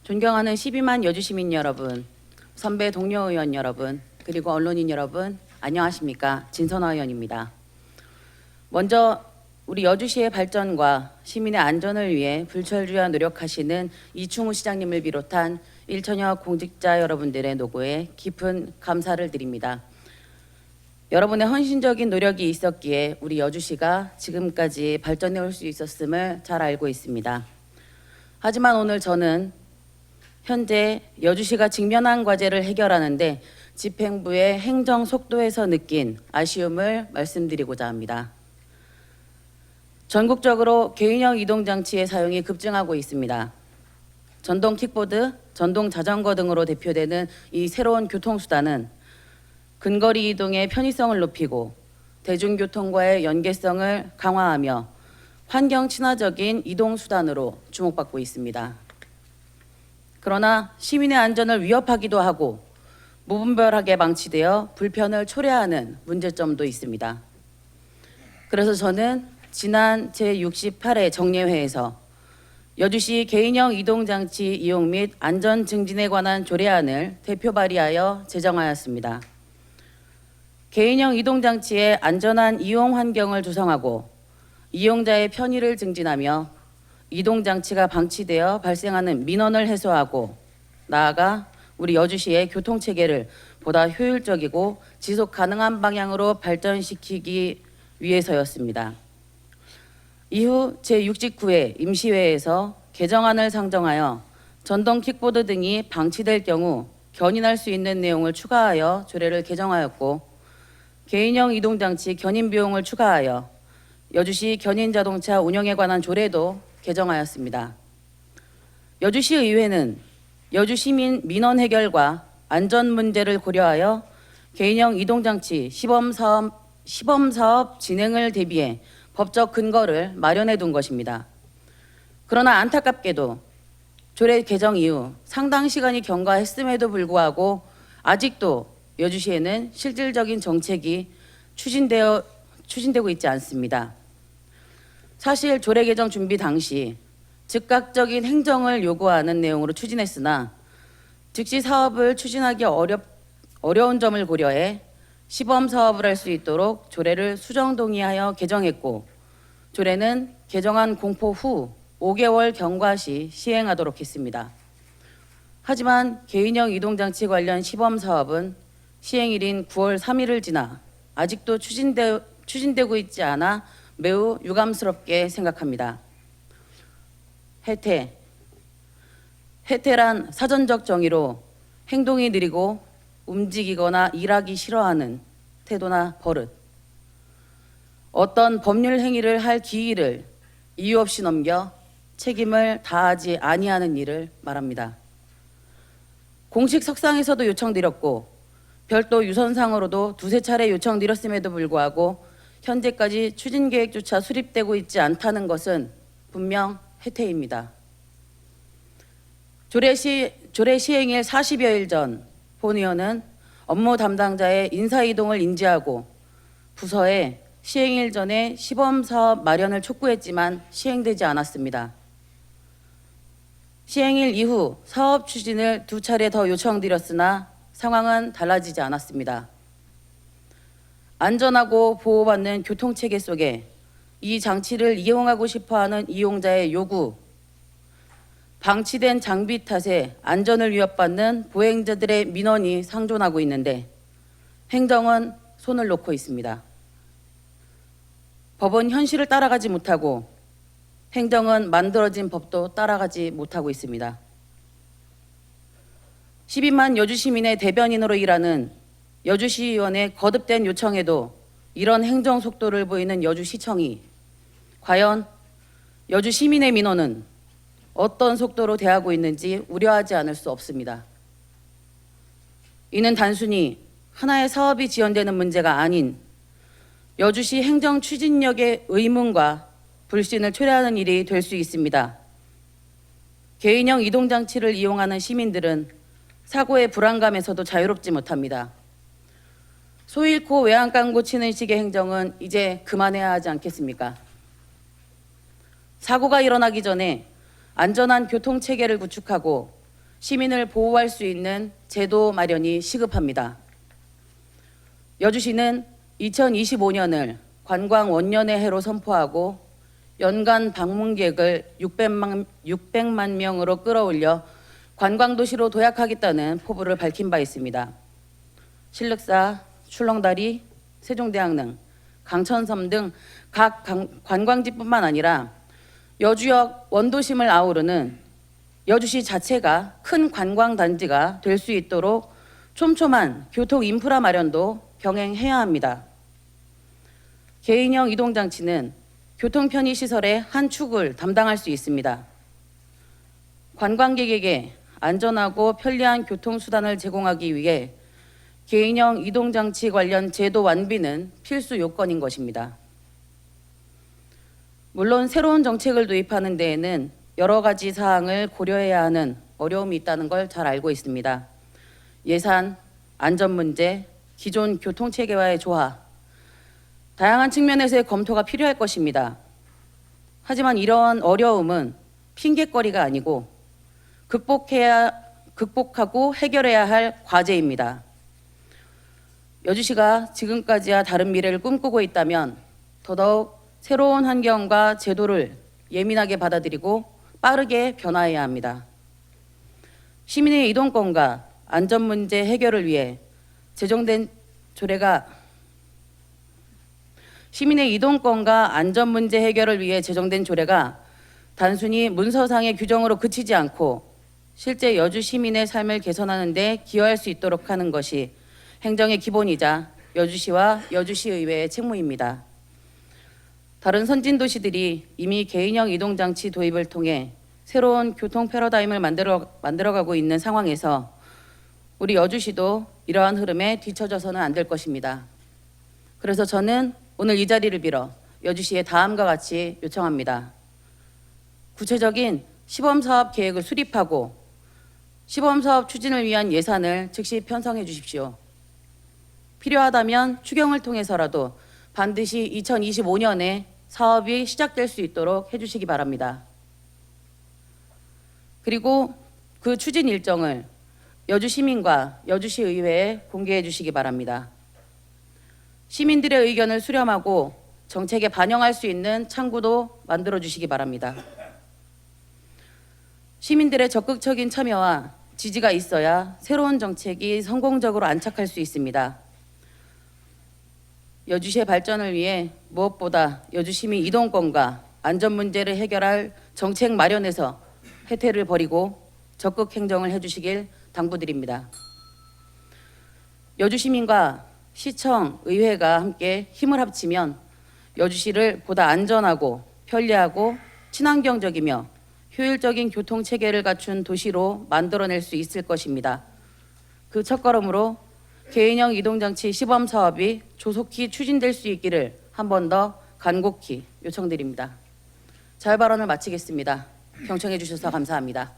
존경하는 12만 여주시민 여러분, 선배 동료 의원 여러분, 그리고 언론인 여러분, 안녕하십니까? 진선화 의원입니다. 먼저 우리 여주시의 발전과 시민의 안전을 위해 불철주야 노력하시는 이충우 시장님을 비롯한 일천여 공직자 여러분들의 노고에 깊은 감사를 드립니다. 여러분의 헌신적인 노력이 있었기에 우리 여주시가 지금까지 발전해 올 수 있었음을 잘 알고 있습니다. 하지만 오늘 저는 현재 여주시가 직면한 과제를 해결하는데 집행부의 행정 속도에서 느낀 아쉬움을 말씀드리고자 합니다. 전국적으로 개인형 이동장치의 사용이 급증하고 있습니다. 전동 킥보드, 전동 자전거 등으로 대표되는 이 새로운 교통수단은 근거리 이동의 편의성을 높이고 대중교통과의 연계성을 강화하며 환경 친화적인 이동수단으로 주목받고 있습니다. 그러나 시민의 안전을 위협하기도 하고 무분별하게 방치되어 불편을 초래하는 문제점도 있습니다. 그래서 저는 지난 제68회 정례회에서 여주시 개인형 이동장치 이용 및 안전 증진에 관한 조례안을 대표 발의하여 제정하였습니다. 개인형 이동장치의 안전한 이용 환경을 조성하고 이용자의 편의를 증진하며 이동장치가 방치되어 발생하는 민원을 해소하고 나아가 우리 여주시의 교통체계를 보다 효율적이고 지속 가능한 방향으로 발전시키기 위해서였습니다. 이후 제69회 임시회에서 개정안을 상정하여 전동 킥보드 등이 방치될 경우 견인할 수 있는 내용을 추가하여 조례를 개정하였고 개인형 이동장치 견인 비용을 추가하여 여주시 견인자동차 운영에 관한 조례도 개정하였습니다. 여주시 의회는 여주 시민 민원 해결과 안전 문제를 고려하여 개인형 이동장치 시범사업 진행을 대비해 법적 근거를 마련해 둔 것입니다. 그러나 안타깝게도 조례 개정 이후 상당 시간이 경과했음에도 불구하고 아직도 여주시에는 실질적인 정책이 추진되고 있지 않습니다. 사실 조례 개정 준비 당시 즉각적인 행정을 요구하는 내용으로 추진했으나 즉시 사업을 추진하기 어려운 점을 고려해 시범 사업을 할 수 있도록 조례를 수정 동의하여 개정했고 조례는 개정안 공포 후 5개월 경과 시 시행하도록 했습니다. 하지만 개인형 이동장치 관련 시범 사업은 시행일인 9월 3일을 지나 아직도 추진되고 있지 않아 매우 유감스럽게 생각합니다. 해태란 사전적 정의로 행동이 느리고 움직이거나 일하기 싫어하는 태도나 버릇, 어떤 법률 행위를 할 기일을 이유 없이 넘겨 책임을 다하지 아니하는 일을 말합니다. 공식 석상에서도 요청드렸고 별도 유선상으로도 두세 차례 요청드렸음에도 불구하고 현재까지 추진 계획조차 수립되고 있지 않다는 것은 분명 해태입니다. 조례 시행일 40여일 전 본 의원은 업무 담당자의 인사이동을 인지하고 부서에 시행일 전에 시범사업 마련을 촉구했지만 시행되지 않았습니다. 시행일 이후 사업 추진을 2차례 더 요청드렸으나 상황은 달라지지 않았습니다. 안전하고 보호받는 교통체계 속에 이 장치를 이용하고 싶어하는 이용자의 요구, 방치된 장비 탓에 안전을 위협받는 보행자들의 민원이 상존하고 있는데 행정은 손을 놓고 있습니다. 법은 현실을 따라가지 못하고 행정은 만들어진 법도 따라가지 못하고 있습니다. 12만 여주시민의 대변인으로 일하는 여주시의원의 거듭된 요청에도 이런 행정 속도를 보이는 여주시청이 과연 여주 시민의 민원은 어떤 속도로 대하고 있는지 우려하지 않을 수 없습니다. 이는 단순히 하나의 사업이 지연되는 문제가 아닌 여주시 행정 추진력의 의문과 불신을 초래하는 일이 될 수 있습니다. 개인형 이동장치를 이용하는 시민들은 사고의 불안감에서도 자유롭지 못합니다. 소 잃고 외양 깡고 치는 식의 행정은 이제 그만해야 하지 않겠습니까? 사고가 일어나기 전에 안전한 교통체계를 구축하고 시민을 보호할 수 있는 제도 마련이 시급합니다. 여주시는 2025년을 관광 원년의 해로 선포하고 연간 방문객을 600만 명으로 끌어올려 관광도시로 도약하겠다는 포부를 밝힌 바 있습니다. 신륵사, 출렁다리, 세종대왕릉, 강천섬 등 각 관광지뿐만 아니라 여주역 원도심을 아우르는 여주시 자체가 큰 관광단지가 될 수 있도록 촘촘한 교통 인프라 마련도 병행해야 합니다. 개인형 이동장치는 교통 편의 시설의 한 축을 담당할 수 있습니다. 관광객에게 안전하고 편리한 교통수단을 제공하기 위해 개인형 이동장치 관련 제도 완비는 필수 요건인 것입니다. 물론 새로운 정책을 도입하는 데에는 여러 가지 사항을 고려해야 하는 어려움이 있다는 걸 잘 알고 있습니다. 예산, 안전 문제, 기존 교통체계와의 조화, 다양한 측면에서의 검토가 필요할 것입니다. 하지만 이러한 어려움은 핑계거리가 아니고 극복하고 해결해야 할 과제입니다. 여주시가 지금까지와 다른 미래를 꿈꾸고 있다면 더더욱 새로운 환경과 제도를 예민하게 받아들이고 빠르게 변화해야 합니다. 시민의 이동권과 안전 문제 해결을 위해 제정된 조례가 단순히 문서상의 규정으로 그치지 않고 실제 여주 시민의 삶을 개선하는 데 기여할 수 있도록 하는 것이 행정의 기본이자 여주시와 여주시의회의 책무입니다. 다른 선진도시들이 이미 개인형 이동장치 도입을 통해 새로운 교통 패러다임을 만들어가고 있는 상황에서 우리 여주시도 이러한 흐름에 뒤처져서는 안 될 것입니다. 그래서 저는 오늘 이 자리를 빌어 여주시에 다음과 같이 요청합니다. 구체적인 시범사업 계획을 수립하고 시범사업 추진을 위한 예산을 즉시 편성해 주십시오. 필요하다면 추경을 통해서라도 반드시 2025년에 사업이 시작될 수 있도록 해주시기 바랍니다. 그리고 그 추진 일정을 여주 시민과 여주시 의회에 공개해 주시기 바랍니다. 시민들의 의견을 수렴하고 정책에 반영할 수 있는 창구도 만들어 주시기 바랍니다. 시민들의 적극적인 참여와 지지가 있어야 새로운 정책이 성공적으로 안착할 수 있습니다. 여주시의 발전을 위해 무엇보다 여주 시민 이동권과 안전 문제를 해결할 정책 마련에서 해태를 버리고 적극 행정을 해주시길 당부드립니다. 여주 시민과 시청, 의회가 함께 힘을 합치면 여주시를 보다 안전하고 편리하고 친환경적이며 효율적인 교통 체계를 갖춘 도시로 만들어낼 수 있을 것입니다. 그 첫걸음으로 개인형 이동장치 시범 사업이 조속히 추진될 수 있기를 한 번 더 간곡히 요청드립니다. 자율 발언을 마치겠습니다. 경청해 주셔서 감사합니다.